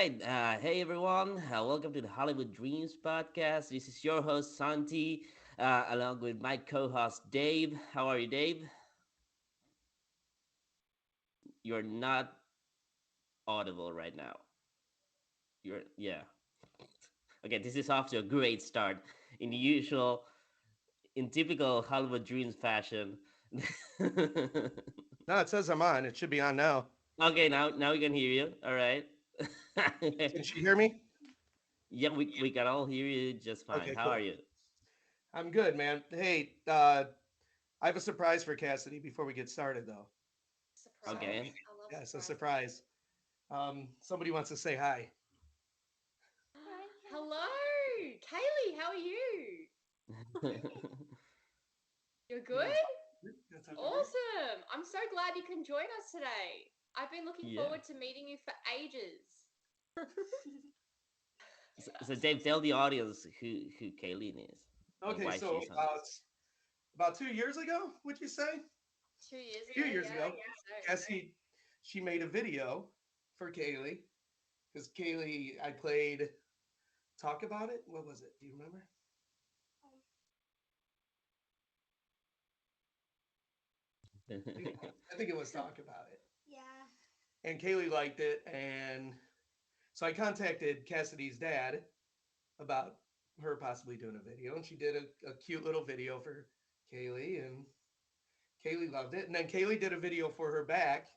right. Hey, everyone. Welcome to the Hollywood Dreams podcast. This is your host, Santi, along with my co host, Dave. How are you, Dave? You're not audible right now. Yeah. Okay, this is off to a great start. In typical Hollywood Dreams fashion. No, it says I'm on. It should be on now. Okay, now we can hear you. All right. Can she hear me? Yeah, we can all hear you just fine. Okay, How are cool. you? I'm good, man. Hey, I have a surprise for Cassidy before we get started, though. So, Okay. Surprise. I love yeah, it's a surprises. surprise. Somebody wants to say hi. Hi, Hello, Cassie. Kaylee. How are you? You're You want good? to talk? You want to talk to her? Awesome. I'm so glad you can join us today. I've been looking Yeah. forward to meeting you for ages. So Dave, tell the audience who Kaylin is and Okay, why so she's on this. about 2 years ago, would you say? Two years A few ago, years yeah, I ago, think so. Cassie, she made a video for Kaylee because Kaylee, I played Talk About It. What was it? Do you remember? Um, I think it was Talk About It. yeah. And Kaylee liked it, and so I contacted Cassidy's dad about her possibly doing a video, and she did a cute little video for Kaylee, and Kaylee loved it. And then Kaylee did a video for her back.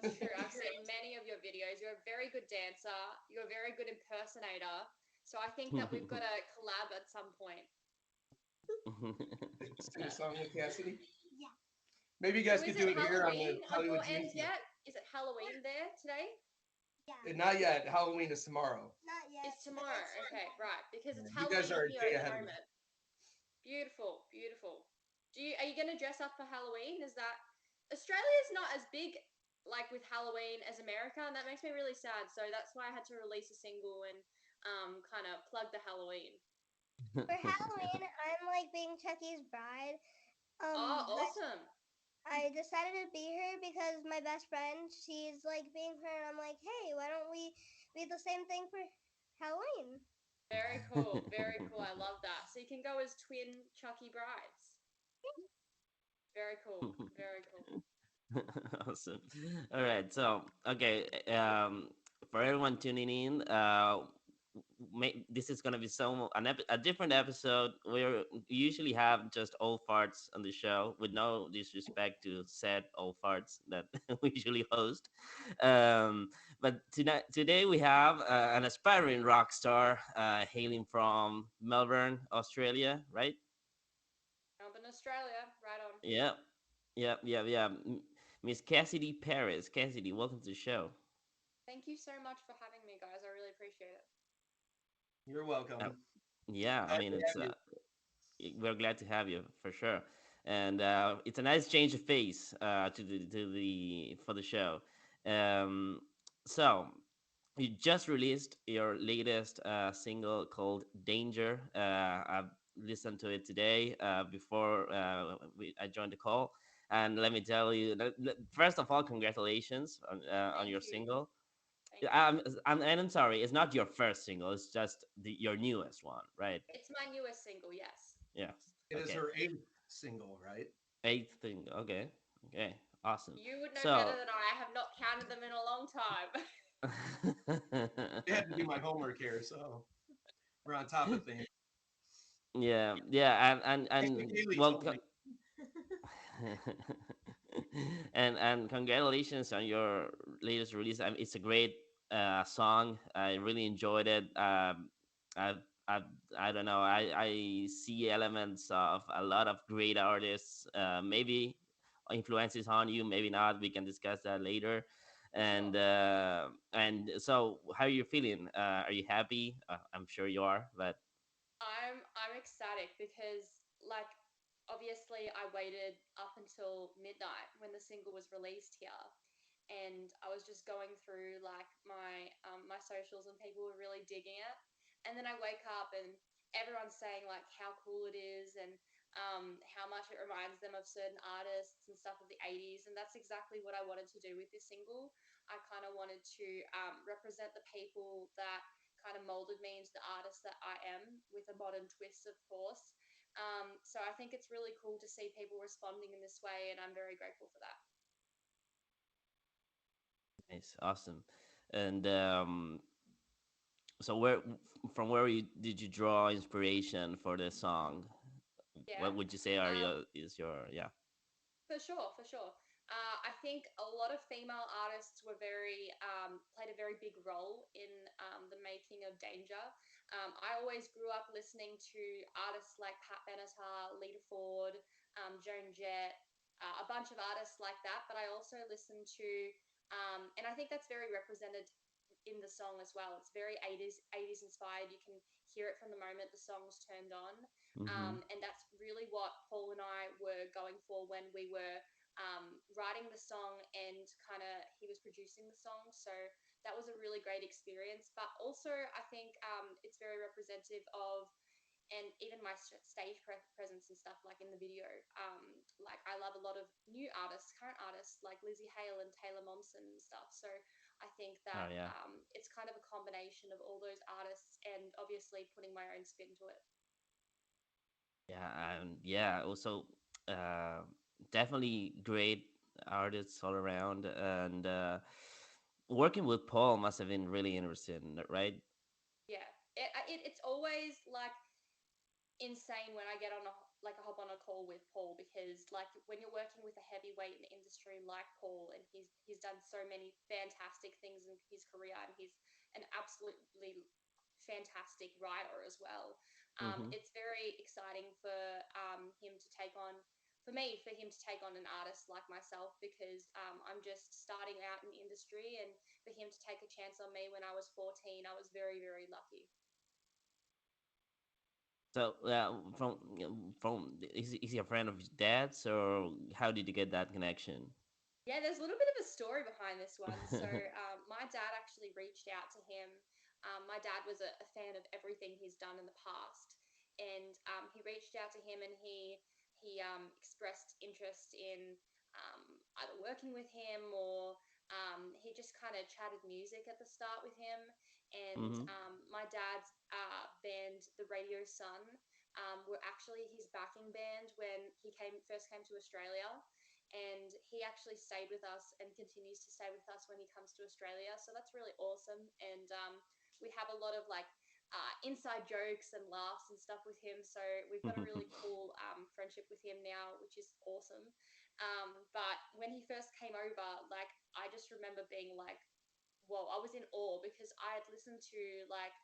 That's true. I've seen many of your videos. You're a very good dancer. You're a very good impersonator. So I think that we've got to collab at some point. Sing a song with Cassidy. Yeah. Maybe you So guys is could it do it here on the Halloween on Hollywood your Dreams. end yet? Is it Halloween there today? Yeah. Not yet. Halloween is tomorrow. Not yet. It's tomorrow. Okay, right. Because it's You guys Halloween are a here day at the ahead of me. moment. Beautiful, beautiful. Are you gonna dress up for Halloween? Is that Australia's not as big like with Halloween as America, and that makes me really sad. So that's why I had to release a single and kind of plug the Halloween. For Halloween, I'm like being Chucky's bride. Oh, But awesome. I decided to be her because my best friend, she's like being her, and I'm like, hey, why don't we be the same thing for Halloween? Very cool, very cool. I love that. So you can go as twin Chucky brides. Very cool, very cool. Awesome. All right. So, okay. For everyone tuning in, this is gonna be a different episode. We usually have just old farts on the show, with no disrespect to said old farts that we usually host. But today we have an aspiring rock star hailing from Melbourne, Australia, right? Melbourne, Australia, right on. Yeah, yeah. Miss Cassidy Paris. Cassidy, welcome to the show. Thank you so much for having me, guys. I really appreciate it. You're Uh, welcome. yeah, I Glad mean to it's have you. we're glad to have you for sure, and it's a nice change of pace to the for the show. Um, so you just released your latest single called Danger. I've listened to it today before I joined the call. And let me tell you, first of all, congratulations on Thank your you. single. Thank you. And I'm sorry, it's not your first single, it's just your newest one, right? It's my newest single, yes. Yes. It is Okay. her eighth single, right? Eighth thing. Okay. Okay. Awesome. You would know better So, than I have not counted them in a long time. I had to do my homework here, so we're on top of things. yeah, yeah, Actually, and Kaylee well, told me. and congratulations on your latest release. It's a great song. I really enjoyed it. I I I don't know. I see elements of a lot of great artists. Maybe influences on you, maybe not. We can discuss that later. For sure. And so, how are you feeling? Are you happy? I'm sure you are, but I'm ecstatic because like obviously I waited up until midnight when the single was released here, and I was just going through like my socials, and people were really digging it. And then I wake up and everyone's saying like how cool it is, and how much it reminds them of certain artists and stuff of the 80s. And that's exactly what I wanted to do with this single. I kind of wanted to represent the people that kind of molded me into the artist that I am with a modern twist, of course. So I think it's really cool to see people responding in this way, and I'm very grateful for that. Nice, awesome. And so from where did you draw inspiration for the song? Yeah. What would you say are Um, your is your yeah? For sure, for sure. I think a lot of female artists were very played a very big role in the making of Danger. I always grew up listening to artists like Pat Benatar, Lita Ford, Joan Jett, a bunch of artists like that. But I also listened to, and I think that's very represented in the song as well. It's very 80s inspired. You can hear it from the moment the song's turned on. Mm-hmm. And that's really what Paul and I were going for when we were writing the song, and kind of he was producing the song. So that was a really great experience. But also, I think it's very representative of, and even my stage presence and stuff, like in the video. Like I love a lot of new artists, current artists like Lizzie Hale and Taylor Momsen and stuff. So I think Oh that yeah, it's kind of a combination of all those artists, and obviously putting my own spin to it. yeah, and yeah. Also, uh, definitely great artists all around, and working with Paul must have been really interesting, right? Yeah, it's always like insane when I get on a like a hop on a call with Paul, because like when you're working with a heavyweight in the industry like Paul, and he's done so many fantastic things in his career, and he's an absolutely fantastic writer as well. Mm-hmm. It's very exciting for him to take on, for me, for him to take on an artist like myself, because I'm just starting out in the industry, and for him to take a chance on me when I was 14, I was very, very lucky. So, is he a friend of your dad's, or how did you get that connection? Yeah, there's a little bit of a story behind this one. So, my dad actually reached out to him. My dad was a fan of everything he's done in the past, and he reached out to him, and he expressed interest in either working with him, or he just kind of chatted music at the start with him. And Mm-hmm. my dad's band, the Radio Sun, were actually his backing band when he came to Australia, and he actually stayed with us and continues to stay with us when he comes to Australia. So that's really awesome, and we have a lot of like inside jokes and laughs and stuff with him. So we've got a really cool friendship with him now, which is awesome. But when he first came over, like I just remember being like, well, I was in awe, because I had listened to like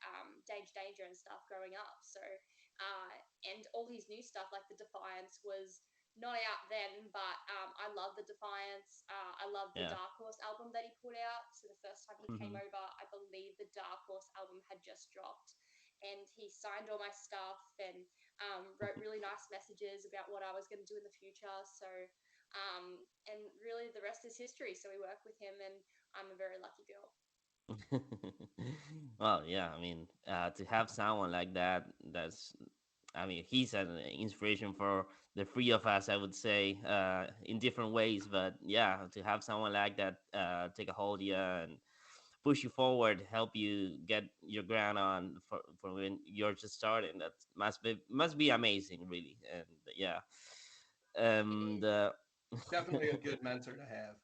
Danger and stuff growing up. So and all his new stuff, like the Defiance, was not out then, but I love the Defiance. I love the Yeah. Dark Horse album that he put out. So the first time he came Mm-hmm. over, I believe the Dark Horse album had just dropped, and he signed all my stuff, and wrote really nice messages about what I was going to do in the future. So and really the rest is history. So we work with him, and I'm a very lucky girl. Well, yeah. I mean, to have someone like that, that's, I mean, he's an inspiration for the three of us, I would say, in different ways. But yeah, to have someone like that take a hold of you and push you forward, help you get your ground on for when you're just starting, that must be amazing, really. And yeah, It and is. Definitely a good mentor to have,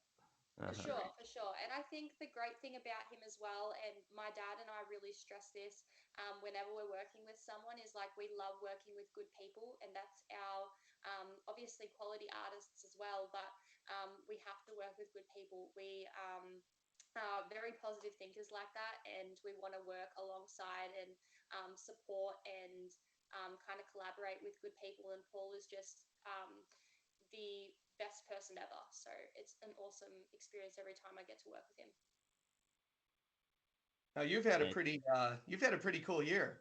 For for uh-huh. sure. sure, for sure. And I think the great thing about him as well, and my dad and I really stress this whenever we're working with someone, is like we love working with good people, and that's our obviously quality artists as well. But we have to work with good people. We are very positive thinkers like that, and we want to work alongside and support and kind of collaborate with good people. And Paul is just the best person ever. So it's an awesome experience every time I get to work with him. Now Nice. you've had a pretty cool year,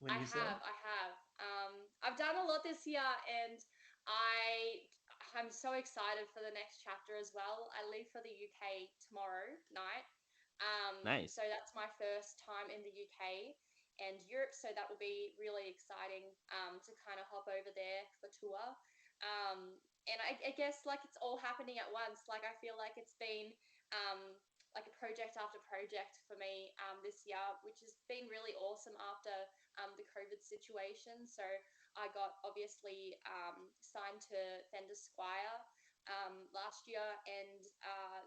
I wouldn't you say? have, I have. I've done a lot this year, and I I'm so excited for the next chapter as well. I leave for the UK tomorrow night. Nice. So that's my first time in the UK, and Europe. So that will be really exciting to kind of hop over there for tour. And I guess like it's all happening at once. Like I feel like it's been like a project after project for me this year, which has been really awesome after the COVID situation. So I got obviously signed to Fender Squire last year, and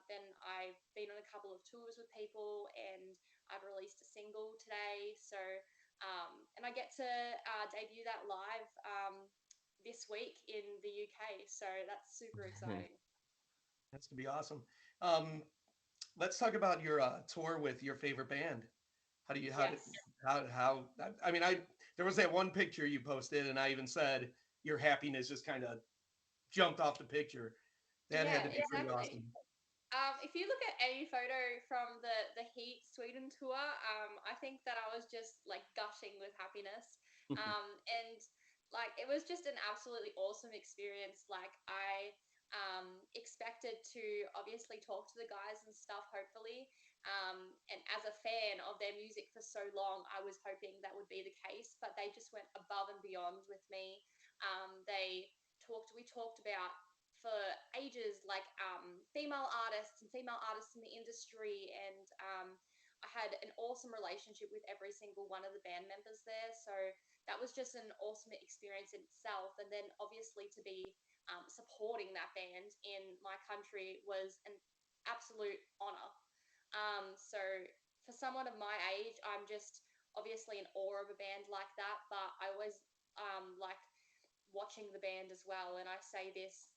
then I've been on a couple of tours with people, and I've released a single today. So and I get to debut that live this week in the UK. So that's super exciting. That's gonna be awesome. Um, let's talk about your tour with your favorite band. How do you Yes. how I mean, I there was that one picture you posted, and I even said your happiness just kind of jumped off the picture. That had Yeah, to be pretty exactly. awesome. If you look at any photo from the Heat Sweden tour, I think that I was just like gushing with happiness, and like it was just an absolutely awesome experience. Like I expected to obviously talk to the guys and stuff, hopefully, and as a fan of their music for so long, I was hoping that would be the case. But they just went above and beyond with me. We talked about for ages, like female artists and female artists in the industry, and I had an awesome relationship with every single one of the band members there. So that was just an awesome experience in itself. And then obviously to be supporting that band in my country was an absolute honor. So for someone of my age, I'm just obviously in awe of a band like that. But I always like watching the band as well. And I say this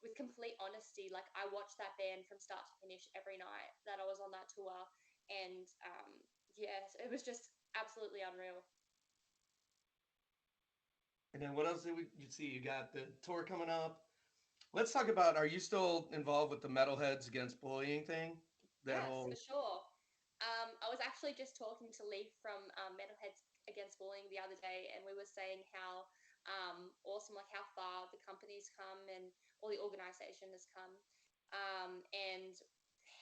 with complete honesty, like I watched that band from start to finish every night that I was on that tour. And yes, it was just absolutely unreal. And then what else did you see? You got the tour coming up. Let's talk about. Are you still involved with the Metalheads Against Bullying thing? That Yes, whole for sure. I was actually just talking to Leaf from Metalheads Against Bullying the other day, and we were saying how awesome, like how far the company's come and all the organization has come, and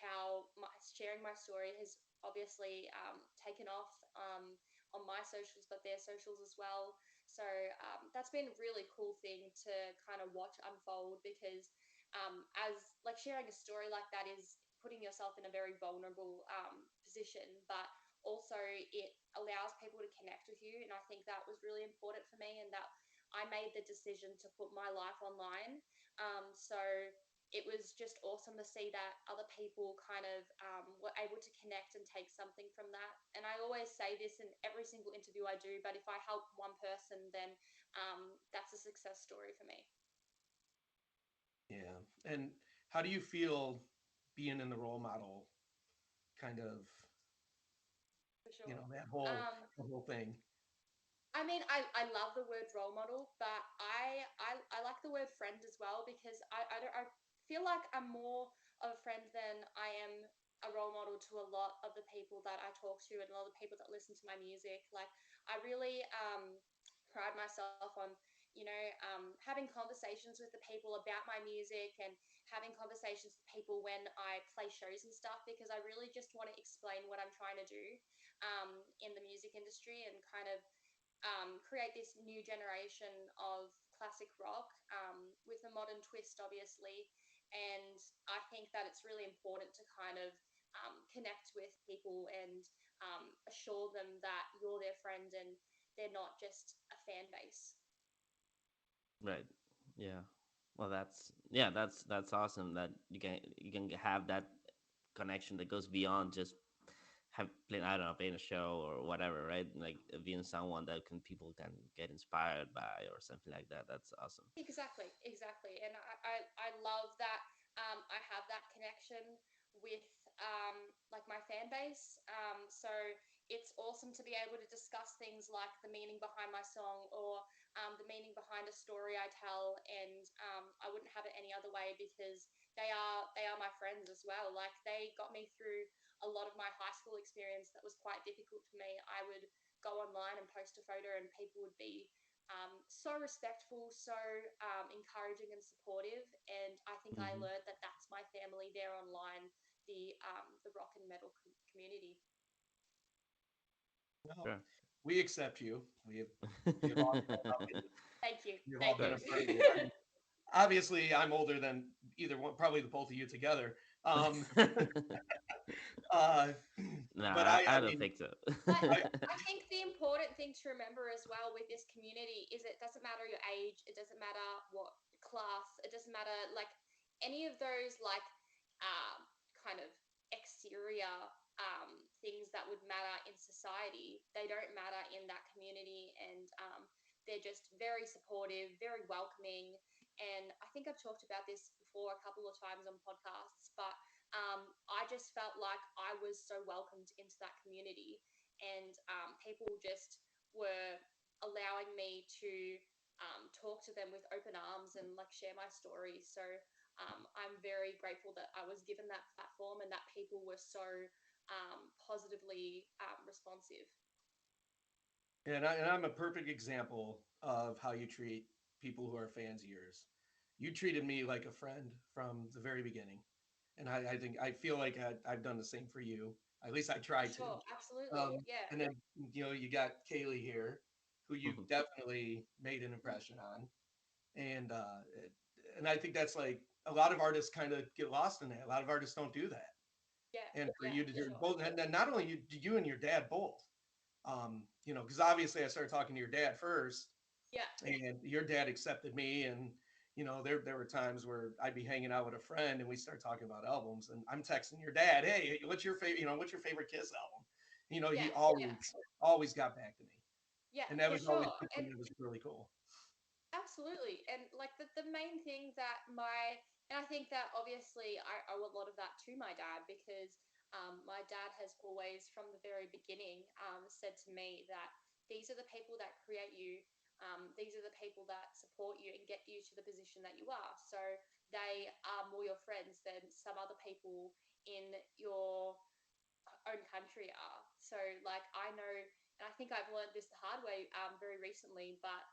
how sharing my story has obviously taken off on my socials, but their socials as well. So that's been a really cool thing to kind of watch unfold because as like sharing a story like that is putting yourself in a very vulnerable position, but also it allows people to connect with you. And I think that was really important for me, and that I made the decision to put my life online. So it was just awesome to see that other people kind of were able to connect and take something from that. And I always say this in every single interview I do, but if I help one person, then that's a success story for me. yeah. And how do you feel being in the role model kind of, For sure. that Um, whole thing? I mean, I love the word role model, but I like the word friend as well because I feel like I'm more of a friend than I am a role model to a lot of the people that I talk to and a lot of the people that listen to my music. Like, I really pride myself on, having conversations with the people about my music and having conversations with people when I play shows and stuff because I really just want to explain what I'm trying to do in the music industry and kind of create this new generation of classic rock with a modern twist, obviously. And I think that it's really important to kind of connect with people and assure them that you're their friend and they're not just a fan base. Right. Yeah. Well, that's awesome that you can have that connection that goes beyond just have playing, I don't know, playing a show or whatever, right? Like being someone that people can get inspired by or something like that. That's awesome. Exactly, exactly. And I love that I have that connection with like my fan base. So it's awesome to be able to discuss things like the meaning behind my song or the meaning behind a story I tell. And I wouldn't have it any other way because they are my friends as well. Like they got me through a lot of my high school experience that was quite difficult for me. I would go online and post a photo and people would be so respectful, so encouraging and supportive. And I think I Hmm. learned that that's my family there online, the rock and metal community. Well, Sure. we accept you. We have all grown up and Thank you. we've all Thank Of been a course. part of it. I mean, obviously, I'm older than either one, probably the both of you together. Um, uh, No, but I I don't mean, think so. But I I think the important thing to remember as well with this community is it doesn't matter your age, it doesn't matter what class, it doesn't matter like any of those like kind of exterior things that would matter in society. They don't matter in that community, and they're just very supportive, very welcoming. And I think I've talked about this before a couple of times on podcasts, but I just felt like I was so welcomed into that community, and people just were allowing me to talk to them with open arms and like share my story. So I'm very grateful that I was given that platform and that people were so positively responsive. and I'm a perfect example of how you treat people who are fans of yours. You treated me like a friend from the very beginning, and I think I feel like I've done the same for you. At least I For try to. sure, absolutely, yeah, And then you got Kaylee here, who you definitely made an impression on, and I think that's like a lot of artists kind of get lost in that. A lot of artists don't do that, yeah, and for yeah, you to for do sure. both, and then not only you and your dad both, because obviously I started talking to your dad first, Yeah, and your dad accepted me, and there were times where I'd be hanging out with a friend and we start talking about albums, and I'm texting your dad, hey, what's your favorite, what's your favorite Kiss album? He yeah, yeah, always got back to me, yeah, and that for was always sure. something And that was really cool. absolutely. And like the main thing that and I think that obviously I owe a lot of that to my dad because my dad has always, from the very beginning, said to me that these are the people that create you. These are the people that support you and get you to the position that you are. So they are more your friends than some other people in your own country are. So like I know, and I think I've learned this the hard way very recently, but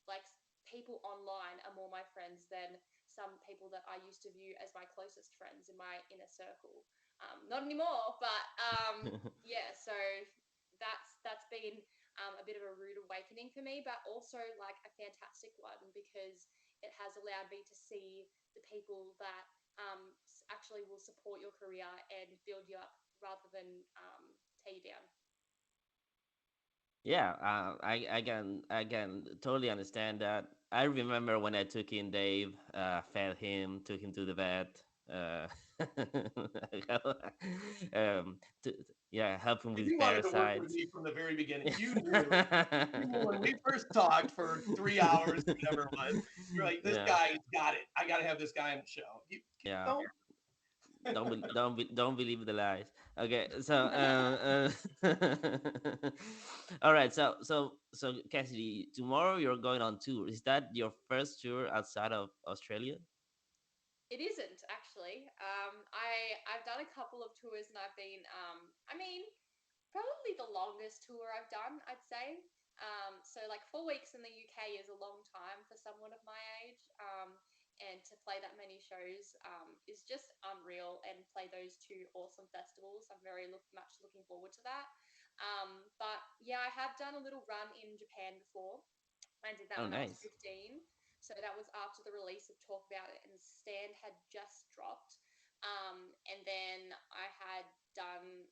like people online are more my friends than some people that I used to view as my closest friends in my inner circle. Not anymore, but yeah. So that's been a bit of a rude awakening for me, but also like a fantastic one because it has allowed me to see the people that actually will support your career and build you up rather than tear you down. Yeah, I can totally understand that. I remember when I took in Dave, fed him, took him to the vet, uh, to, yeah, help him with You wanted to work with parasites. me from the very beginning. You knew when we first talked for 3 hours, whatever it was. You're like, this Yeah, guy's got it. I got to have this guy on the show. You yeah. don't. Don't believe the lies. Okay, so all right. So Cassidy, tomorrow you're going on tour. Is that your first tour outside of Australia? It isn't actually. I've done a couple of tours and I've been I mean probably the longest tour I've done, I'd say. So like 4 weeks in the UK is a long time for someone of my age. And to play that many shows is just unreal. And play those two awesome festivals, I'm very much looking forward to that. But yeah, I have done a little run in Japan before. I did that Oh, when I was nice. 15. So that was after the release of Talk About It and Stand had just dropped. And then I had done,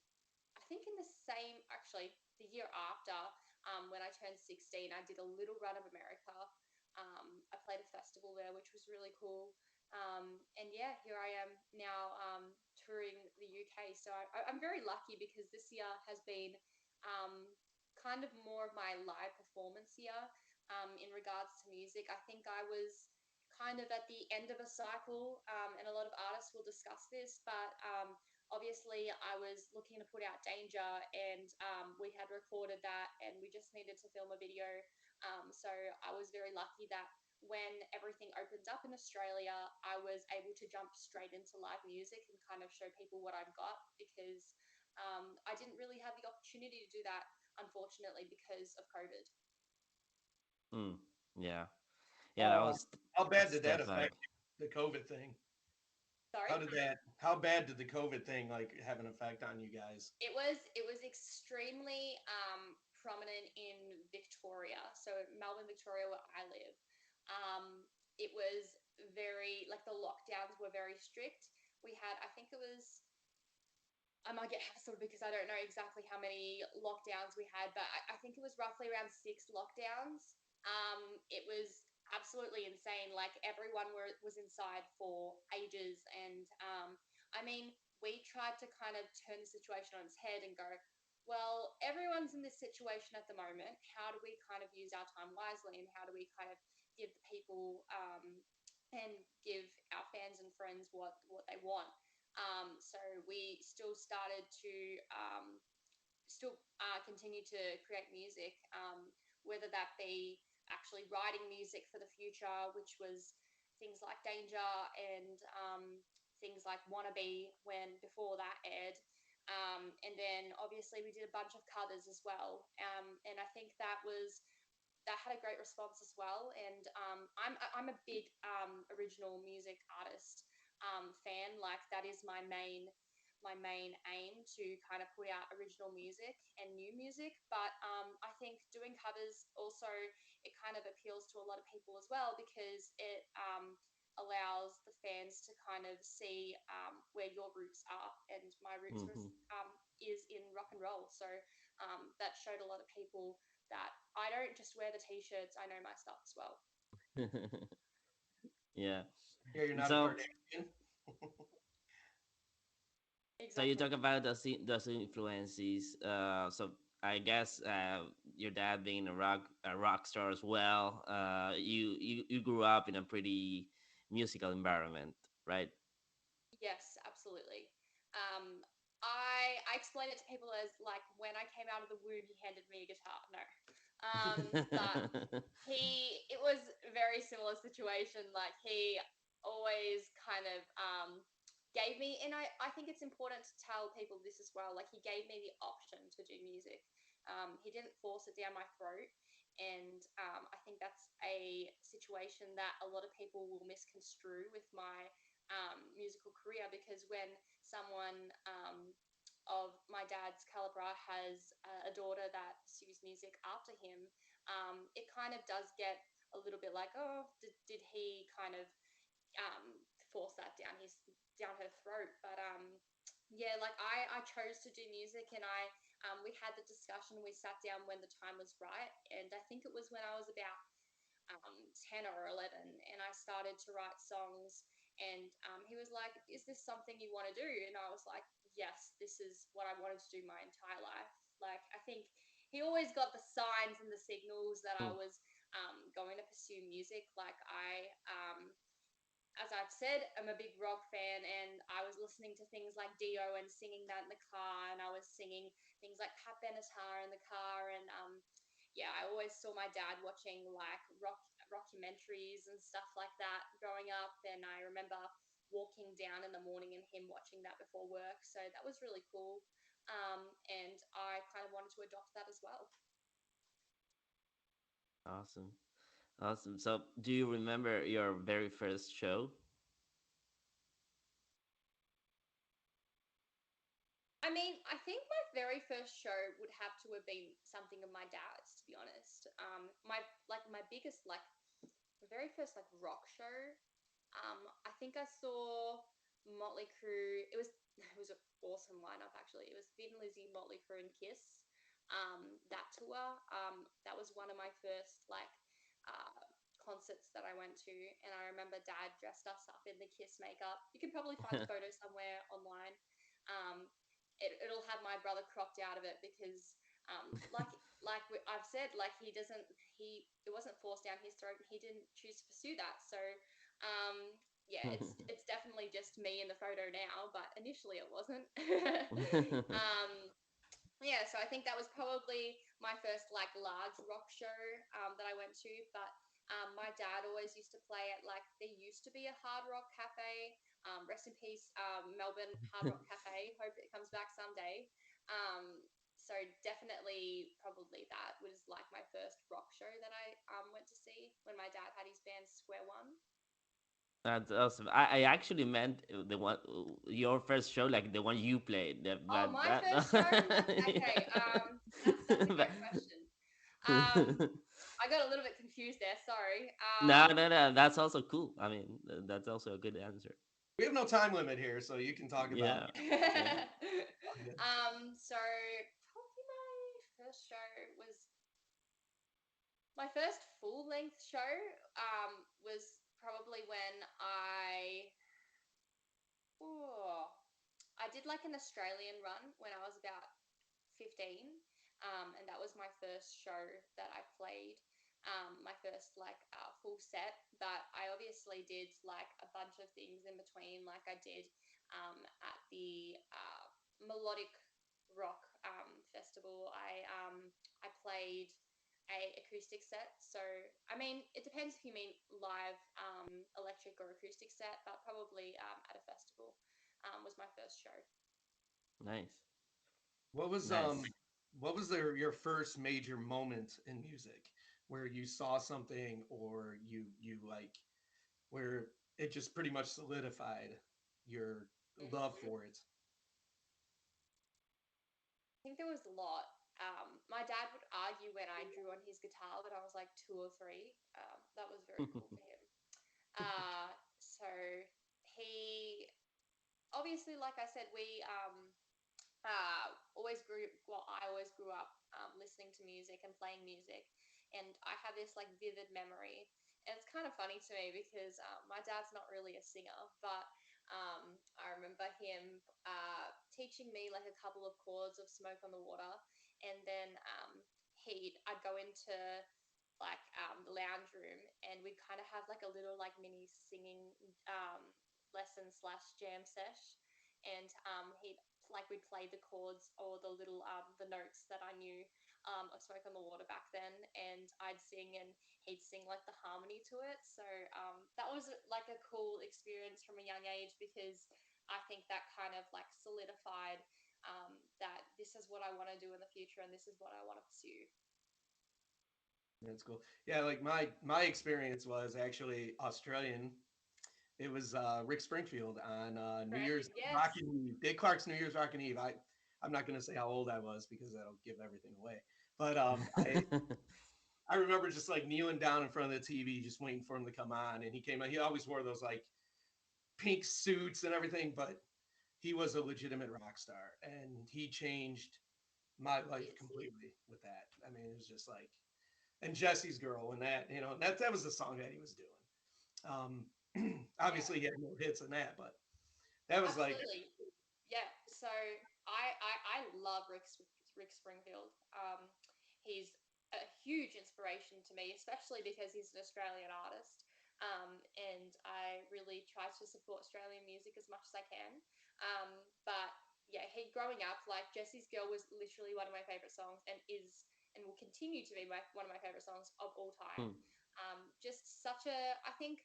I think in the same, actually, the year after, when I turned 16, I did a little run of America. I played a festival there, which was really cool. And yeah, here I am now touring the UK. So I'm very lucky because this year has been um, kind of more of my live performance year in regards to music. I think I was kind of at the end of a cycle, and a lot of artists will discuss this, but obviously I was looking to put out Danger, and we had recorded that and we just needed to film a video. So I was very lucky that when everything opened up in Australia, I was able to jump straight into live music and kind of show people what I've got because I didn't really have the opportunity to do that, unfortunately, because of COVID. Mm, yeah, yeah. How how bad That's did that tough luck. affect you, the COVID thing? Sorry? How bad did the COVID thing like have an effect on you guys? It was extremely prominent in Victoria, so Melbourne, Victoria, where I live. It was very like the lockdowns were very strict. We had, I think it was, I might get hassled because I don't know exactly how many lockdowns we had, but I think it was roughly around 6 lockdowns. It was absolutely insane. Like everyone was inside for ages, and I mean, we tried to kind of turn the situation on its head and go, well, everyone's in this situation at the moment. How do we kind of use our time wisely, and how do we kind of give the people and give our fans and friends what they want? So we still started to continue to create music, whether that be actually writing music for the future, which was things like Danger and things like Wannabe when before that aired. And then obviously we did a bunch of covers as well. And I think that had a great response as well. And I'm a big original music artist fan. Like that is my main aim to kind of put out original music and new music. But I think doing covers also, it kind of appeals to a lot of people as well, because it allows the fans to kind of see where your roots are. And my roots Hmm. is in rock and roll. So that showed a lot of people that I don't just wear the t-shirts, I know my stuff as well. Yeah. Yeah, you're not a So Kardashian. so you talk Exactly. about those influences. So I guess your dad being a rock star as well. You grew up in a pretty musical environment, right? Yes, absolutely. Um, I explain it to people as like when I came out of the womb, he handed me a guitar. No, but it was a very similar situation. Like he always kind of gave me, and I think it's important to tell people this as well. Like he gave me the option to do music. He didn't force it down my throat. And I think that's a situation that a lot of people will misconstrue with my musical career, because when someone of my dad's caliber has a daughter that pursues music after him, it kind of does get a little bit like, oh, did he kind of um, force that down her throat? But yeah, like I chose to do music, and we had the discussion. We sat down when the time was right, and I think it was when I was about 10 or 11, and I started to write songs. And he was like, is this something you want to do? And I was like, yes, this is what I wanted to do my entire life. Like I think he always got the signs and the signals that I was going to pursue music. Like as I've said, I'm a big rock fan, and I was listening to things like Dio and singing that in the car, and I was singing things like Pat Benatar in the car. And yeah, I always saw my dad watching like rockumentaries and stuff like that growing up, and I remember walking down in the morning and him watching that before work. So that was really cool, and I kind of wanted to adopt that as well. Awesome, awesome. So do you remember your very first show? I mean, I think my very first show would have to have been something of my dad's, to be honest. My biggest like my very first like rock show. I think I saw Motley Crue. It was an awesome lineup actually. It was Thin Lizzy, Motley Crue, and Kiss. That tour. That was one of my first like concerts that I went to, and I remember Dad dressed us up in the Kiss makeup. You can probably find the photo somewhere online. Um, it'll have my brother cropped out of it because, I've said, like it wasn't forced down his throat, and he didn't choose to pursue that. So, yeah, it's definitely just me in the photo now, but initially it wasn't. um, yeah, so I think that was probably my first like large rock show that I went to. But my dad always used to play at like there used to be a Hard Rock Cafe. Rest in peace, Melbourne Hard Rock Cafe. Hope it comes back someday. Um, so definitely, probably that was like my first rock show that I went to see when my dad had his band Square One. That's awesome. I actually meant the one your first show, like the one you played. Oh, But my that first show? Okay, that's a great question. Um, I got a little bit confused there. Sorry. no, no, no. That's also cool. I mean, that's also a good answer. We have no time limit here, so you can talk about. Yeah, yeah. So probably my first show was my first full length show. Was probably when oh, I did like an Australian run when I was about 15. And that was my first show that I played. My first full set, but I obviously did like a bunch of things in between. Like I did at the melodic rock festival. I played a acoustic set. So I mean, it depends if you mean live electric or acoustic set, but probably at a festival was my first show. Nice, What was nice. your first major moment in music where you saw something or you like where it just pretty much solidified your love Mm. for it? I think there was a lot. My dad would argue when I drew on his guitar that I was like 2 or 3. That was very cool for him. So he obviously, like I said, we always grew. Well, I always grew up listening to music and playing music, and I have this like vivid memory. And it's kind of funny to me because my dad's not really a singer, but I remember him teaching me like a couple of chords of "Smoke on the Water," and then I'd go into the lounge room, and we'd kind of have like a little like mini singing lesson slash jam sesh, and he'd like we'd play the chords or the little the notes that I knew of Smoke on the Water back then, and I'd sing and he'd sing like the harmony to it. So that was like a cool experience from a young age because I think that kind of like solidified that this is what I want to do in the future and this is what I want to pursue. That's cool. Yeah, like my experience was actually Australian. It was Rick Springfield on New Right? Year's Yes. Rockin' Eve, Dick Clark's New Year's Rockin' Eve. I'm not going to say how old I was because that'll give everything away. But I remember just like kneeling down in front of the TV, just waiting for him to come on. And he came on. He always wore those like pink suits and everything, but he was a legitimate rock star, and he changed my life Yes. completely with that. I mean, it was just like, and Jesse's Girl, and that, that was the song that he was doing. Yeah. Obviously, he had more hits than that, but that was like, Absolutely. Yeah. So I love Rick Springfield. He's a huge inspiration to me, especially because he's an Australian artist. And I really try to support Australian music as much as I can. But yeah, he growing up, like Jesse's Girl was literally one of my favorite songs and is and will continue to be one of my favorite songs of all time. Hmm. Just such a, I think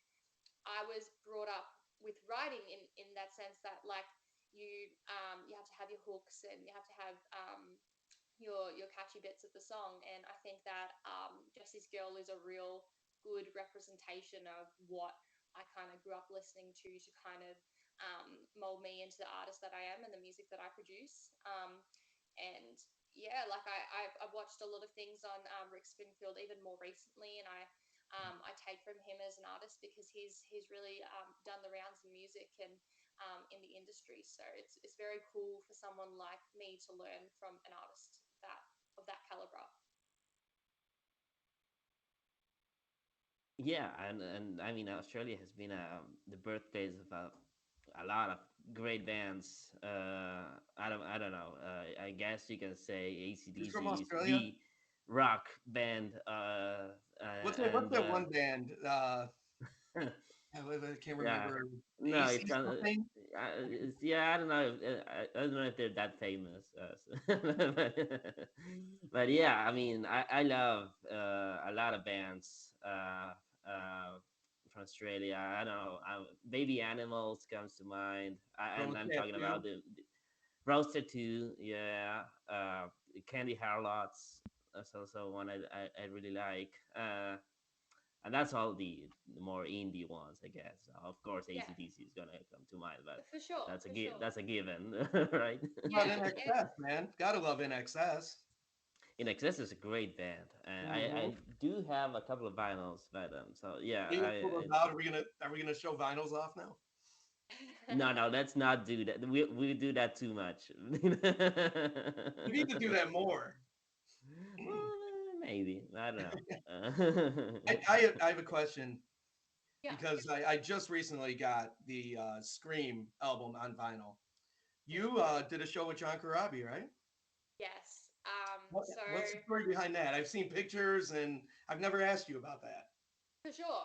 I was brought up with writing in that sense that like you have to have your hooks and you have to have your catchy bits of the song, and I think that Jesse's Girl is a real good representation of what I kind of grew up listening to kind of mold me into the artist that I am and the music that I produce. And yeah, like I've watched a lot of things on Rick Springfield even more recently, and I take from him as an artist because he's really done the rounds in music and in the industry. So it's very cool for someone like me to learn from an artist that of that caliber. Yeah, and I mean Australia has been the birthplace of a lot of great bands. I don't know. I guess you can say he's from ACDC is Australia. the rock band, What's and that one band? I can't yeah, remember. no, AC it's something. yeah. I don't know. I don't know if they're that famous, but yeah. I mean, I love a lot of bands from Australia. I don't know. Baby Animals comes to mind. And Rose I'm talking Tattoo. about the Roaster too. Yeah, Candy Harlots. That's also one I really like. and that's all the more indie ones, I guess. Of course, Yeah, ACDC is gonna come to mind, but for sure, that's a for sure. that's a given, right? What Yeah, about and NXS, man? Gotta love NXS. In Excess is a great band, and Mm-hmm. I do have a couple of vinyls by them. So yeah, Can you pull those out? Are we gonna show vinyls off now? no, let's not do that. We do that too much. We need to do that more. Well, maybe I don't know. I have a question yeah, because I just recently got the Scream album on vinyl. You did a show with John Corabi, right? yes. What's the story behind that? I've seen pictures and I've never asked you about that. For sure.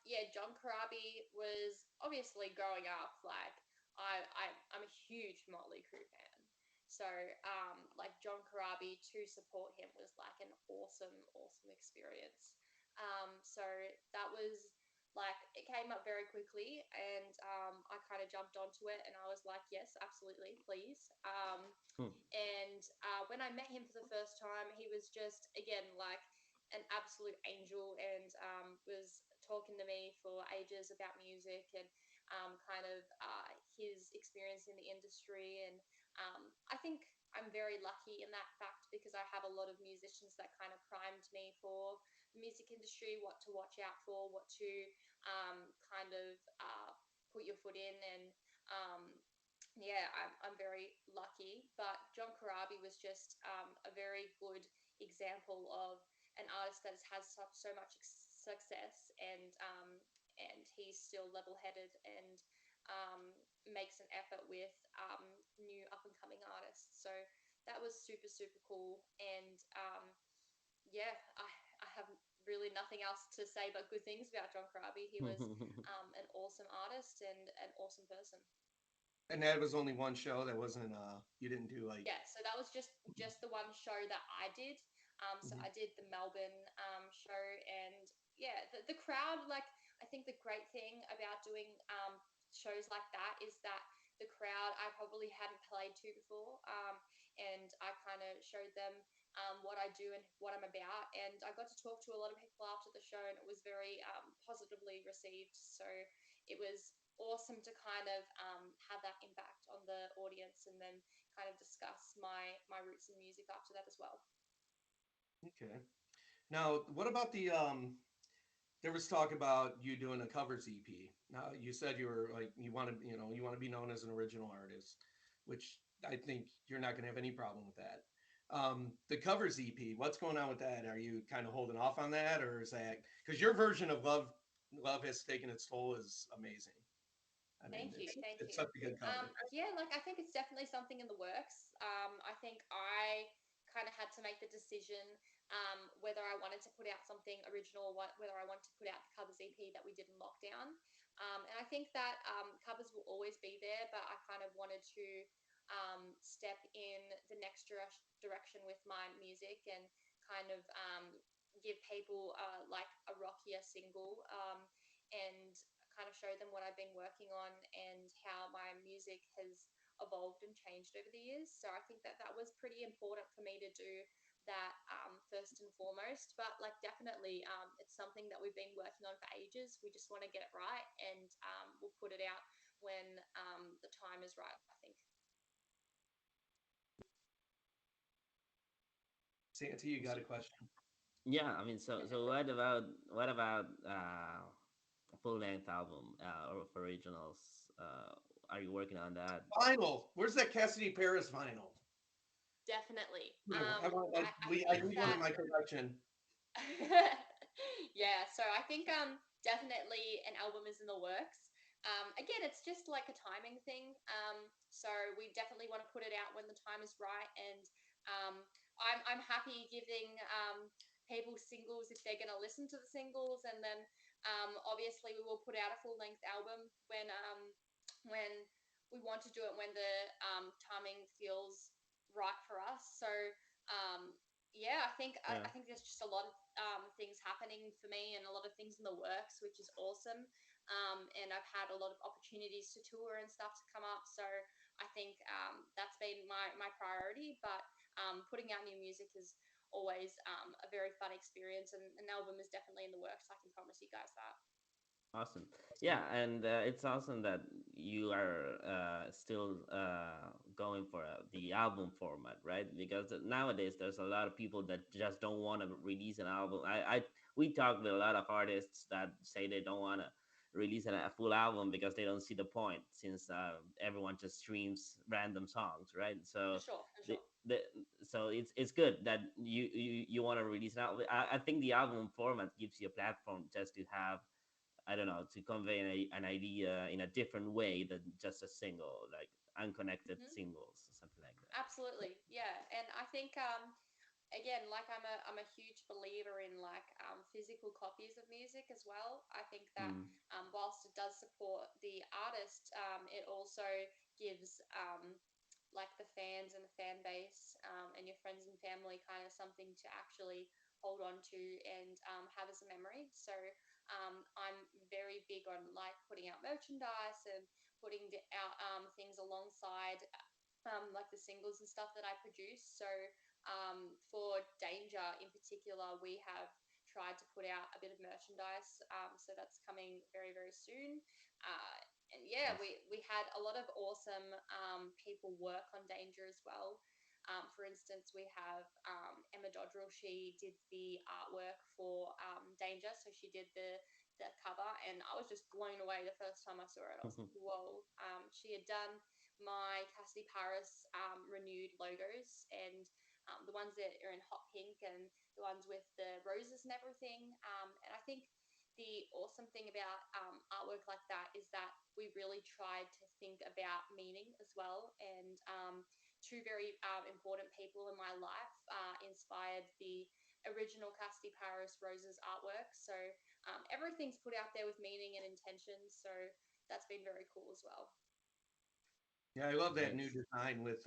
Yeah, John Corabi was obviously growing up. Like, I'm a huge Motley Crue fan. So, like John Corabi to support him was like an awesome, awesome experience. So that was like it came up very quickly, and I kind of jumped onto it, and I was like, yes, absolutely, please. And when I met him for the first time, he was just, again, like an absolute angel and was talking to me for ages about music and kind of his experience in the industry. And I think I'm very lucky in that fact because I have a lot of musicians that kind of primed me for the music industry, what to watch out for, what to kind of put your foot in. And um, yeah, I'm very lucky. But John Corabi was just a very good example of an artist that has had so much success, and he's still level headed and makes an effort with new up and coming artists. So that was super super cool. And yeah, I have really nothing else to say but good things about John Corabi. He was an awesome artist and an awesome person. And that was only one show. That wasn't you didn't do like Yeah, so that was just the one show that I did. So Mhm. I did the Melbourne show, and yeah, the crowd. Like, I think the great thing about doing shows like that is that the crowd I probably hadn't played to before, and I kind of showed them what I do and what I'm about, and I got to talk to a lot of people after the show, and it was very positively received. So it was awesome to kind of have that impact on the audience, and then kind of discuss my roots in music after that as well. Okay. Now, what about the there was talk about you doing a covers EP. Now, you said you were like you want to be known as an original artist, which I think you're not going to have any problem with that. The covers EP, what's going on with that? Are you kind of holding off on that, or is that because your version of Love Has Taken Its Toll is amazing. I mean, Thank you, thank it's you. such a good cover. Yeah, like I think it's definitely something in the works. I think I kind of had to make the decision whether I wanted to put out something original, whether I wanted to put out the covers EP that we did in lockdown. And I think that covers will always be there, but I kind of wanted to step in the next direction with my music and kind of give people like a rockier single. And kind of show them what I've been working on and how my music has evolved and changed over the years. So I think that that was pretty important for me to do that first and foremost. But like definitely, it's something that we've been working on for ages. We just want to get it right, and we'll put it out when the time is right, I think. Santa, you got a question? Yeah, I mean, so what about a full length album or of originals? Are you working on that? Vinyl. Where's that Cassidy Paris vinyl? Definitely. I want. I I think need one in that my collection. yeah, so I think definitely an album is in the works. Again, it's just like a timing thing. So we definitely want to put it out when the time is right, and um, I'm happy giving people singles if they're going to listen to the singles, and then obviously we will put out a full length album when we want to do it, when the timing feels right for us. So um, yeah, I Yeah. think there's just a lot of things happening for me and a lot of things in the works, which is awesome. And I've had a lot of opportunities to tour and stuff to come up, so I think that's been my priority. But putting out new music is always a very fun experience, and an album is definitely in the works. I can promise you guys that. Awesome. Yeah, and it's awesome that you are still going for the album format, right? Because nowadays there's a lot of people that just don't want to release an album. We talk with a lot of artists that say they don't want to release a full album because they don't see the point, since everyone just streams random songs, right? For So sure, for the sure. the so it's good that you want to release an album. I think the album format gives you a platform just to have, I don't know, to convey an idea in a different way than just a single, like unconnected Hmm. singles or something like that. Absolutely, yeah. And I think again, like I'm a huge believer in like physical copies of music as well. I think that Mm. whilst it does support the artist, it also gives like the fans and the fan base and your friends and family kind of something to actually hold on to and have as a memory. So I'm very big on like putting out merchandise and putting out things alongside like the singles and stuff that I produce. So for Danger in particular, we have tried to put out a bit of merchandise. So that's coming very, very soon. Uh, and yeah, Nice. we had a lot of awesome people work on Danger as well. For instance, we have Emma Dodrell. She did the artwork for Danger, so she did the cover, and I was just blown away the first time I saw it. I was like, whoa! She had done my Cassidy Paris renewed logos, and the ones that are in hot pink and the ones with the roses and everything. And I think the awesome thing about artwork like that is that we really tried to think about meaning as well. And two very important people in my life inspired the original Cassidy Paris roses artwork. So everything's put out there with meaning and intention. So that's been very cool as well. Yeah, I love that new Nice. design with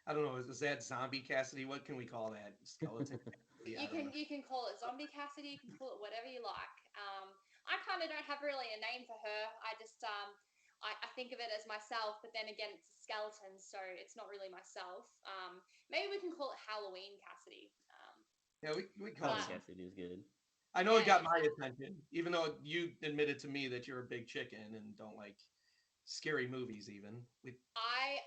I don't know, is that zombie Cassidy? What can we call that? Skeleton Cassidy? I don't know. You can call it Zombie Cassidy. You can call it whatever you like. I kind of don't have really a name for her. I just I think of it as myself, but then again, it's a skeleton, so it's not really myself. Maybe we can call it Halloween Cassidy. Yeah, we call it Halloween But something. Cassidy is good. I know it yeah, got my exactly. attention, even though you admitted to me that you're a big chicken and don't like scary movies even. I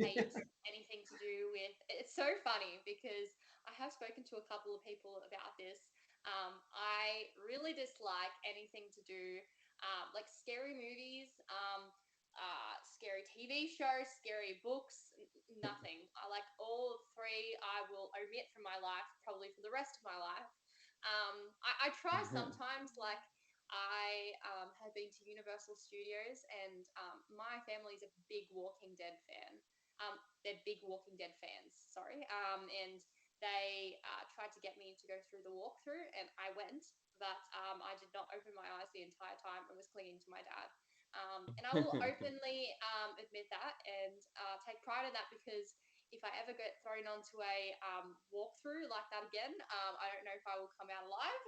hate anything to do with. It's so funny because I have spoken to a couple of people about this. I really dislike anything to do like scary movies, scary TV shows, scary books. Nothing. I like all three. I will omit from my life probably for the rest of my life. I try sometimes like I have been to Universal Studios, and my family's a big Walking Dead fan. They're big Walking Dead fans, sorry. And they tried to get me to go through the walkthrough, and I went, but I did not open my eyes the entire time. I was clinging to my dad. And I will openly admit that and take pride in that because if I ever get thrown onto a walkthrough like that again, I don't know if I will come out alive.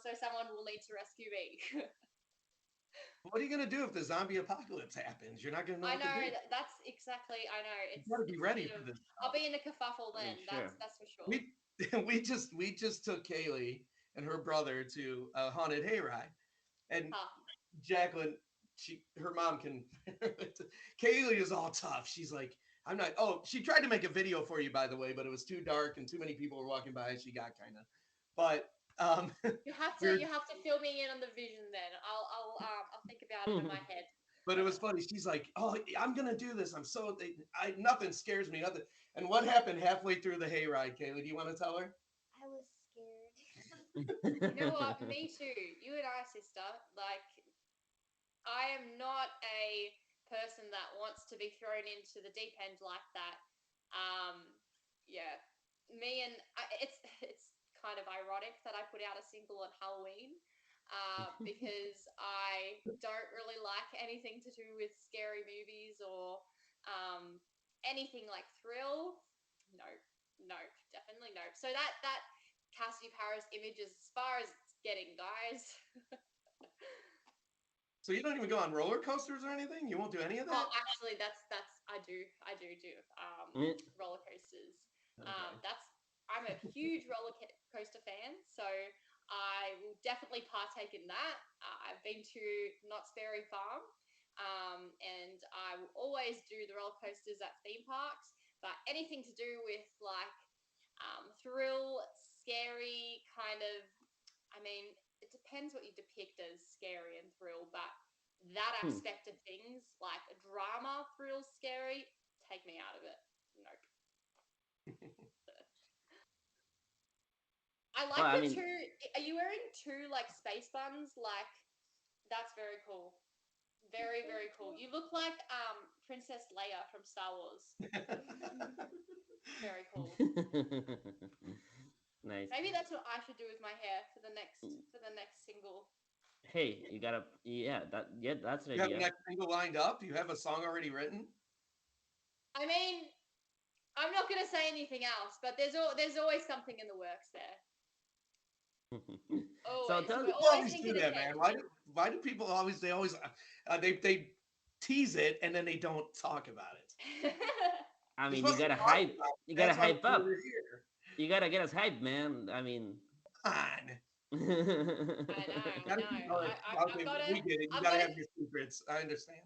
So someone will need to rescue me. What are you gonna do if the zombie apocalypse happens? You're not gonna know I what to know do. that's exactly. I know You gotta be it's a ready bit for of. this I'll stuff. be in a kerfuffle I mean, then. sure. That's for sure. We we just took Kaylee and her brother to a haunted hayride, and Huh. Jacqueline, her mom can. Kaylee is all tough. She's like, I'm not. Oh, she tried to make a video for you, by the way, but it was too dark and too many people were walking by. And she got kind of. But we're. You have to fill me in on the vision then. I'll think about it in my head. But it was funny. She's like, "Oh, I'm gonna do this. I'm so. I nothing scares me. Nothing." And what happened halfway through the hayride, Kaylee? Do you want to tell her? I was scared. You know what? Me too. You and I, sister. Like I am not a person that wants to be thrown into the deep end like that. Um, yeah, me and it's kind of ironic that I put out a single on Halloween because I don't really like anything to do with scary movies or anything like thrill. Nope, nope, definitely nope. So that Cassidy Paris image is as far as it's getting, guys. So you don't even go on roller coasters or anything? You won't do any of Oh, that? actually, that's I do do roller coasters. Okay. That's I'm a huge coaster fan, so I will definitely partake in that. I've been to Knott's Berry Farm, and I will always do the roller coasters at theme parks. But anything to do with like thrill, scary kind of, I mean, it depends what you depict as scary and thrill, but that Hmm. aspect of things, like drama, thrill, scary, take me out of it. Nope. I Well, like I the mean, two. Are you wearing two like space buns? Like that's very cool. Very very cool. You look like Princess Leia from Star Wars. Very cool. nice. Maybe that's what I should do with my hair for the next single. Hey, you gotta, yeah, that's an You have a idea. next single lined up? Do you have a song already written? I mean, I'm not gonna say anything else, but there's always something in the works there. So Always, tell, we're People always always do thinking that, ahead. man. Why do people always they tease it and then they don't talk about it? I You're mean, you supposed to gotta talk hype, about it. you gotta That's why hype up. we're here. You gotta get us hyped, man. I mean, Come on. I know, I Gotta know. keep, all right, I've okay, got to, we get it. You I've gotta got to, have your secrets. I understand.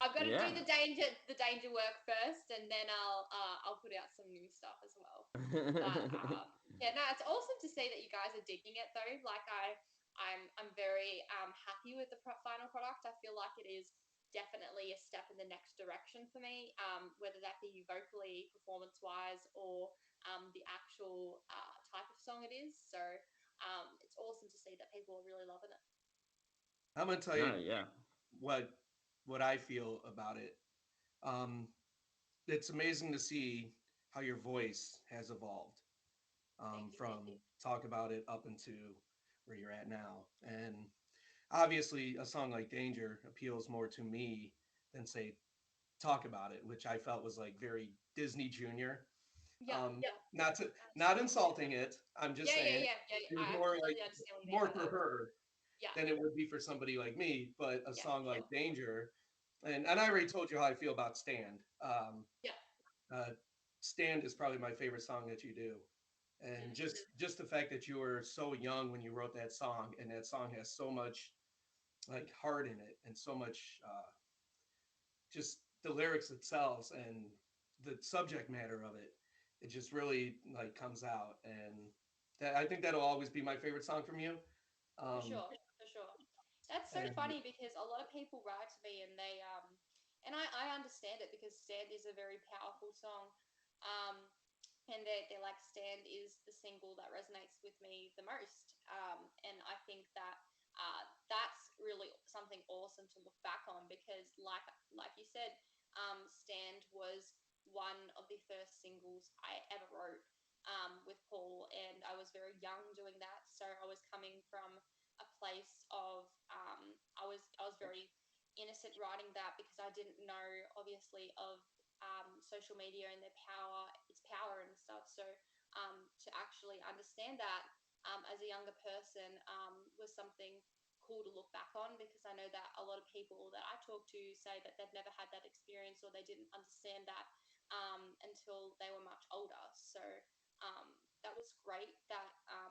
I've got to do yeah. the danger work first, and then I'll put out some new stuff as well. But yeah, no, it's awesome to see that you guys are digging it though. Like I'm very happy with the final product. I feel like it is definitely a step in the next direction for me. Whether that be vocally, performance wise, or the actual type of song it is. So it's awesome to see that people are really loving it. I'm gonna tell No, you yeah. what what I feel about it. Um, it's amazing to see how your voice has evolved Thank you, thank from you. talk about it up into where you're at now. And obviously, a song like Danger appeals more to me than say talk about it, which I felt was like very Disney Junior. Yeah, yeah, Not absolutely. insulting it. I'm just Yeah, yeah, saying yeah, yeah. it was I more like completely understand what you mean more by for that. her Yeah, than it would be for somebody like me. But a yeah, song for like sure. Danger, and I already told you how I feel about Stand. Yeah. Uh, Stand is probably my favorite song that you do, and Mm. just the fact that you were so young when you wrote that song, and that song has so much like heart in it, and so much just the lyrics themselves and the subject matter of it. It just really like comes out, and that I think that'll always be my favorite song from you. For Um, sure, for sure. That's so and funny because a lot of people write to me and they and I understand it because Stand is a very powerful song. Um and they're like Stand is the single that resonates with me the most. And I think that that's really something awesome to look back on because like you said, Stand was one of the first singles I ever wrote with Paul, and I was very young doing that, so I was coming from a place of I was very innocent writing that because I didn't know obviously of social media and its power and stuff. So to actually understand that as a younger person was something cool to look back on because I know that a lot of people that I talk to say that they've never had that experience or they didn't understand that until they were much older. So um, that was great that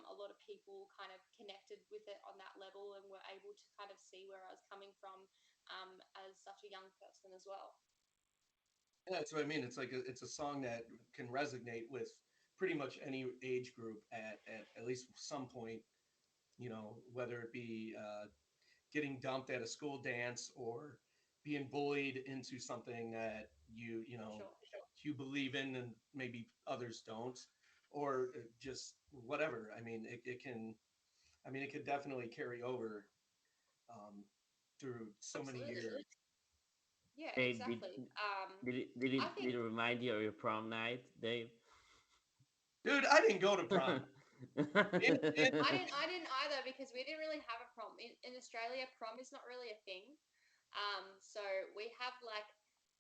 a lot of people kind of connected with it on that level and were able to kind of see where I was coming from as such a young person as well. yeah, that's what I mean. It's like it's a song that can resonate with pretty much any age group at least some point. You know, whether it be getting dumped at a school dance or being bullied into something that you For know sure. you believe in and maybe others don't, or just whatever. I mean, it can. I mean, it could definitely carry over um, through so many Absolutely. years. Yeah, Dave, exactly. it I did think it remind you of your prom night, Dave? Dude, I didn't go to prom. And I didn't either because we didn't really have a prom in Australia. Prom is not really a thing. So we have like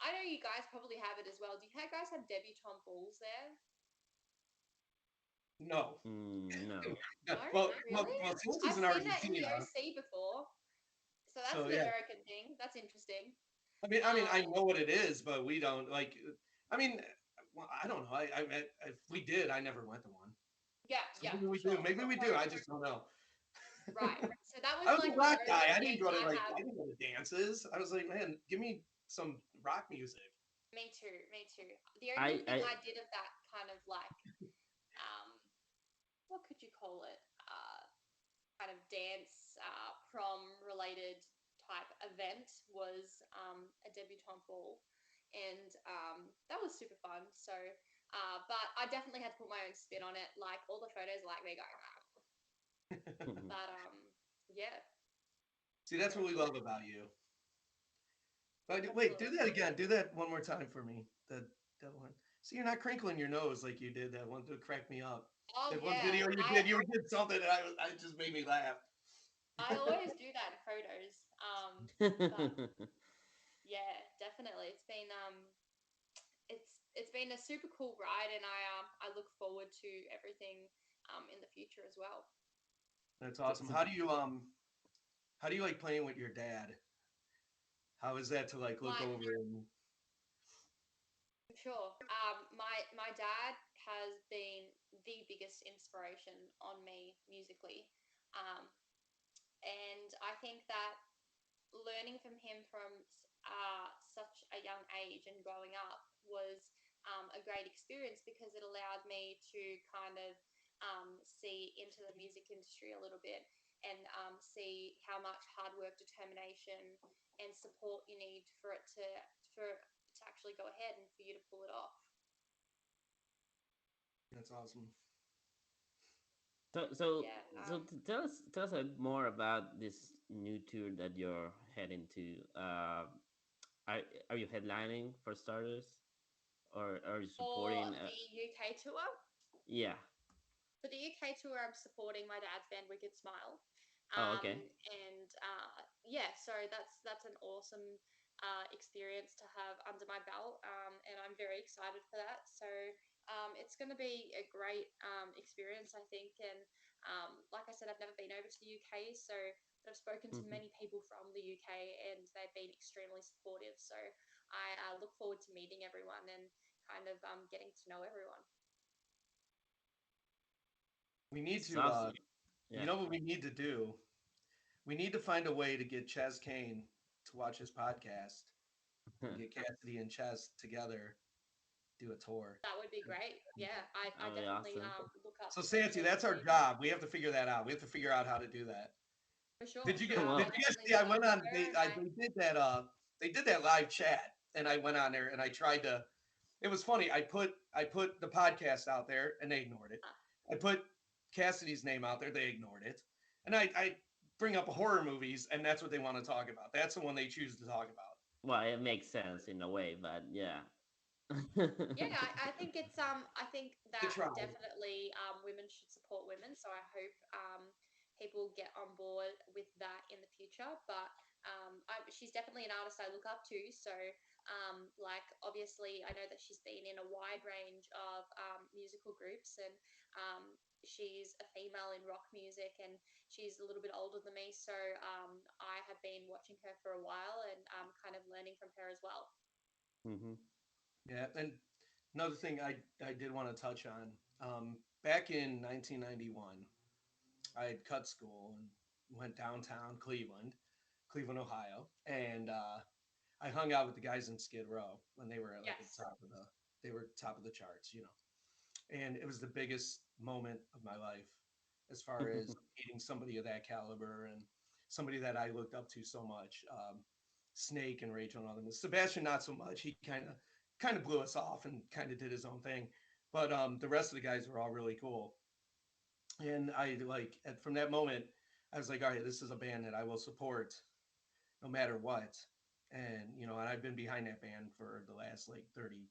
I know you guys probably have it as well. Do you guys have debutante balls there? no. No. No, really? Since he's I've in seen that in the Argentina, OC before, so that's so an yeah. American thing. That's interesting. I mean, I Um, know what it is, but we don't like. I mean, well, I don't know. If we did, I never went to one. Yeah, So yeah, maybe for we do. sure. Maybe we So do. I just don't know. right. So that I was was a like the rock guy. only I didn't thing go to I like have. I didn't go to dances. I was like, man, give me some rock music. Me too. Me too. The only thing I I did of that kind of like, um, what could you call it? Kind of dance, prom related type event was a debutante ball, and that was super fun. So, but I definitely had to put my own spin on it. Like all the photos, like they're going, but yeah, See, that's what we very love about you. Wait, do absolutely. that again. Do that one more time for me. That one. See, you're not crinkling your nose like you did that one to crack me up. Oh That one yeah, video you did something that I just made me laugh. I always do that in photos. But yeah, definitely, it's been a super cool ride, and I look forward to everything in the future as well. That's so, awesome. so How do you like playing with your dad? How is that to like look My over and Sure. My dad has been the biggest inspiration on me musically, um, and I think that learning from him from such a young age and growing up was a great experience because it allowed me to kind of see into the music industry a little bit and see how much hard work, determination, and support you need for it to actually go ahead and for you to pull it off. that's awesome. so so Yeah. tell us a bit more about this new tour that you're heading to. Are are you headlining for starters, or are you For supporting? the UK tour, Yeah. for the UK tour, I'm supporting my dad's band Wicked Smile, Oh, okay. and yeah, so that's an awesome experience to have under my belt, and I'm very excited for that. So it's going to be a great experience, I think. And like I said, I've never been over to the UK, so but I've spoken to Hmm. many people from the UK, and they've been extremely supportive. So I look forward to meeting everyone and kind of getting to know everyone. We need It's to awesome. you Yeah. know what we need to do? We need to find a way to get Ches Kane to watch his podcast and get Cassidy and Ches together, do a tour. That would be great. Yeah, I That'll be definitely awesome. look up So to Santi, Ches that's our too. job. We have to figure that out. We have to figure out how to do that. For sure. Did I Well, you guys definitely see look I up went to on her, and I they did that live chat and I went on there and I tried to it was funny. I put the podcast out there and they ignored it. I put Cassidy's name out there, they ignored it. And I bring up horror movies and that's what they want to talk about. That's the one they choose to talk about. well, it makes sense in a way, but yeah. yeah, I think I think They that tried. definitely women should support women. So I hope people get on board with that in the future. But she's definitely an artist I look up to. So like obviously I know that she's been in a wide range of musical groups, and she's a female in rock music, and she's a little bit older than me. So I have been watching her for a while and kind of learning from her as well. Hmm. Yeah, and another thing I did want to touch on. Back in 1991, I had cut school and went downtown Cleveland, Ohio, and I hung out with the guys in Skid Row when they were at like at Yes. the top of the charts, you know. And it was the biggest moment of my life as far as meeting somebody of that caliber and somebody that I looked up to so much. Snake and Rachel and all them. Sebastian, not so much. He kind of blew us off and kind of did his own thing. But the rest of the guys were all really cool. And from that moment, I was like, all right, this is a band that I will support no matter what. And and I've been behind that band for the last like 30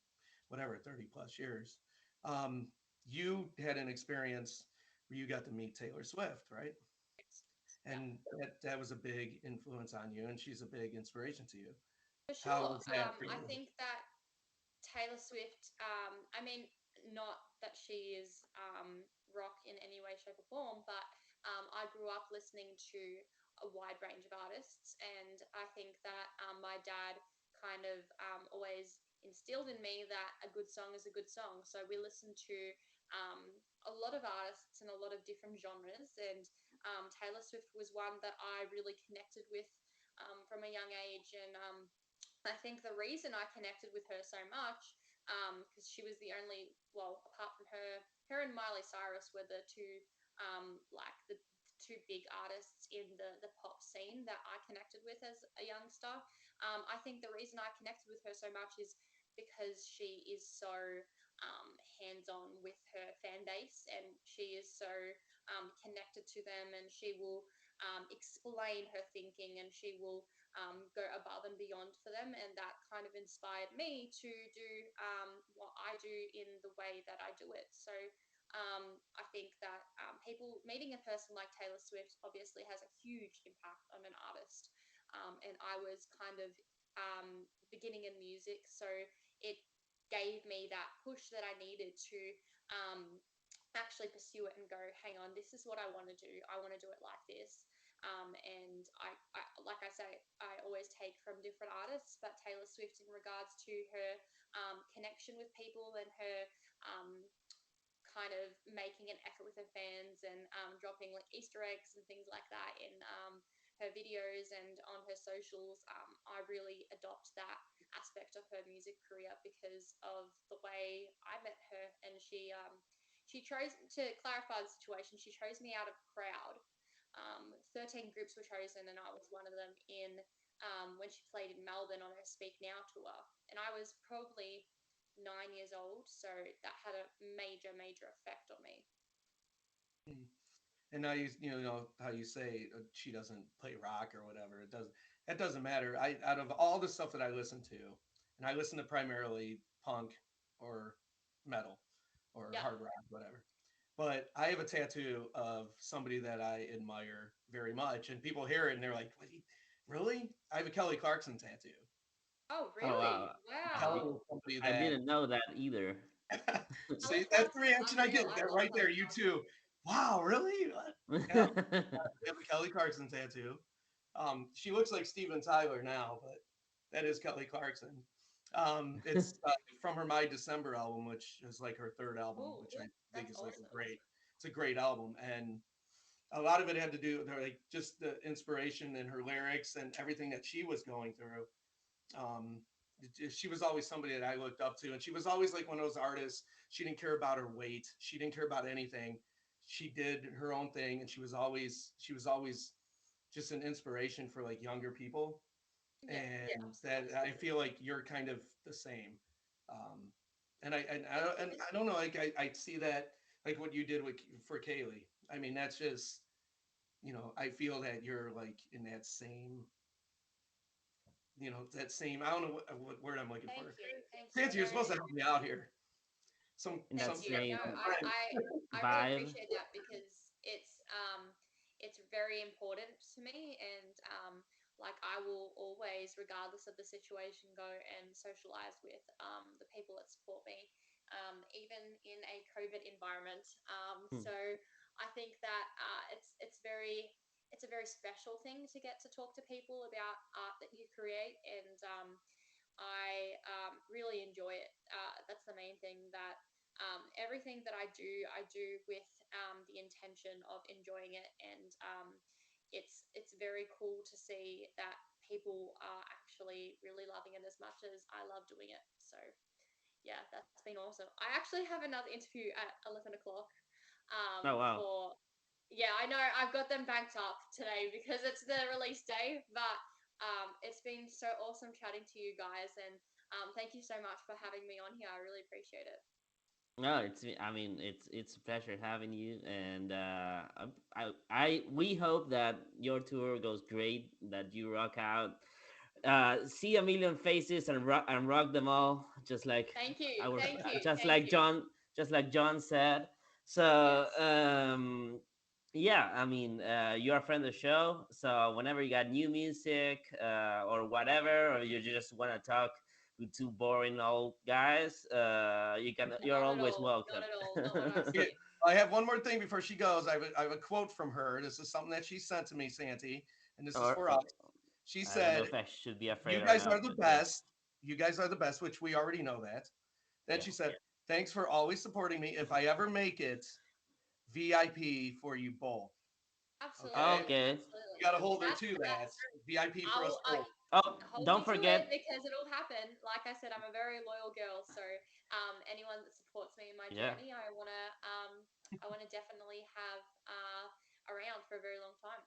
plus years. Um, you had an experience where you got to meet Taylor Swift, right? Yeah. And that was a big influence on you, and she's a big inspiration to you. For How sure. was that for I you? think that Taylor Swift, I mean, not that she is rock in any way, shape, or form, but I grew up listening to a wide range of artists. And I think that my dad kind of always instilled in me that a good song is a good song. So we listen to um, a lot of artists and a lot of different genres, and Taylor Swift was one that I really connected with from a young age. And I think the reason I connected with her so much, because she was the only, well, apart from her, her and Miley Cyrus were the two, like the two big artists in the pop scene that I connected with as a youngster. I think the reason I connected with her so much is because she is so hands on with her fan base, and she is so connected to them, and she will explain her thinking, and she will go above and beyond for them. And that kind of inspired me to do what I do in the way that I do it. So I think that people meeting a person like Taylor Swift obviously has a huge impact on an artist. And I was kind of beginning in music, so it gave me that push that I needed to actually pursue it and go, hang on, this is what I want to do. I want to do it like this. And I, like I say, I always take from different artists, but Taylor Swift, in regards to her connection with people and her kind of making an effort with her fans, and dropping like Easter eggs and things like that in her videos and on her socials. I really adopt that aspect of her music career because of the way I met her, and she chose to clarify the situation. She chose me out of a crowd. 13 groups were chosen, and I was one of them in when she played in Melbourne on her Speak Now tour. And I was probably 9 years old, so that had a major, major effect on me. Mm. And now you know how you say she doesn't play rock or whatever. That doesn't matter. I Out of all the stuff that I listen to, and I listen to primarily punk or metal or Yeah, hard rock, whatever. But I have a tattoo of somebody that I admire very much, and people hear it and they're like, "What? Really?" I have a Kelly Clarkson tattoo. oh Oh really? wow, I Kelly did, Wow. is somebody I that didn't know that either. Kelly see, that's the Clarkson's reaction I unreal. get. I That love right there, Kelly you Clarkson. too. Wow, really? What? Yeah, I have a Kelly Clarkson tattoo. She looks like Steven Tyler now, but that is Kelly Clarkson. It's from her My December album, which is like her third album, Oh, which I think that's is like awesome. it's a great album, and a lot of it had to do with her, like just the inspiration and her lyrics and everything that she was going through. Um, she was always somebody that I looked up to, and she was always like one of those artists. She didn't care about her weight. She didn't care about anything. She did her own thing, and she was always just an inspiration for like younger people. Yeah, And that I absolutely. feel like you're kind of the same. Um, and I don't know, like I see that like what you did with for Kaylee. I mean, that's just I feel that you're like in that same that same. I don't know what word I'm looking for. Thank you, thank you. Fancy, No, you're supposed to help me out here. In that thank Some you. same No, friend. I really vibe. appreciate that because it's very important to me, and like I will always, regardless of the situation, go and socialize with the people that support me, even in a COVID environment. Hmm. So I think that it's a very special thing to get to talk to people about art that you create, and I really enjoy it. That's the main thing. That everything that I do with the intention of enjoying it, and it's very cool to see that people are actually really loving it as much as I love doing it. So yeah, that's been awesome. I actually have another interview at 11 o'clock. Oh wow. For Yeah, I know I've got them banked up today because it's the release day, but it's been so awesome chatting to you guys, and thank you so much for having me on here. I really appreciate it. No, I mean, it's a pleasure having you, and we hope that your tour goes great, that you rock out, see a million faces and rock them all, just like Thank you, our, thank you, just thank like you. John said. So Yes, yeah, I mean, you're a friend of the show, so whenever you got new music or whatever, or you just want to talk with two boring old guys, you're not at always all, welcome. not at all, not what I Yeah, say. I have one more thing before she goes. I have a quote from her. This is something that she sent to me, Santi, and this is or for us. She I don't know said, if I should be "You afraid or guys not, are the but yeah. best. you guys are the best, which we already know that. Then Yeah. she said, thanks for always supporting me. If I ever make it, VIP for you both. Okay. Absolutely, Okay. You absolutely. got to hold her to that. That's VIP for us I'll both. Oh, hold don't you to it forget. because it'll happen. Like I said, I'm a very loyal girl, so anyone that supports me in my Yeah. journey, I wanna definitely have around for a very long time.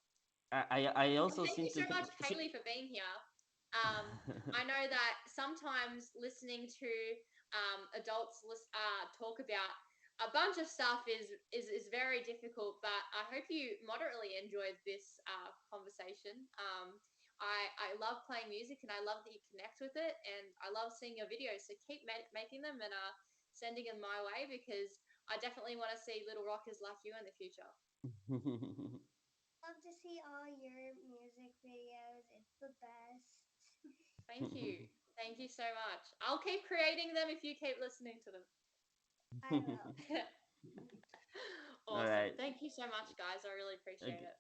I And also thank seem you to so think. much, Kaylee, for being here. I know that sometimes listening to adults talk about a bunch of stuff is very difficult, but I hope you moderately enjoyed this conversation. I love playing music and I love that you connect with it, and I love seeing your videos. So keep making them and sending them my way because I definitely want to see little rockers like you in the future. Love to see all your music videos. It's the best. Thank you. Thank you so much. I'll keep creating them if you keep listening to them. I will. All Awesome. right. Thank you so much, guys. I really appreciate Okay. it.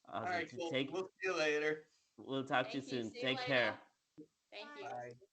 All Awesome. right, cool. Take. We'll see you later. We'll talk to you Thank you. soon. See you Take later. care. Thank you. Bye. Bye.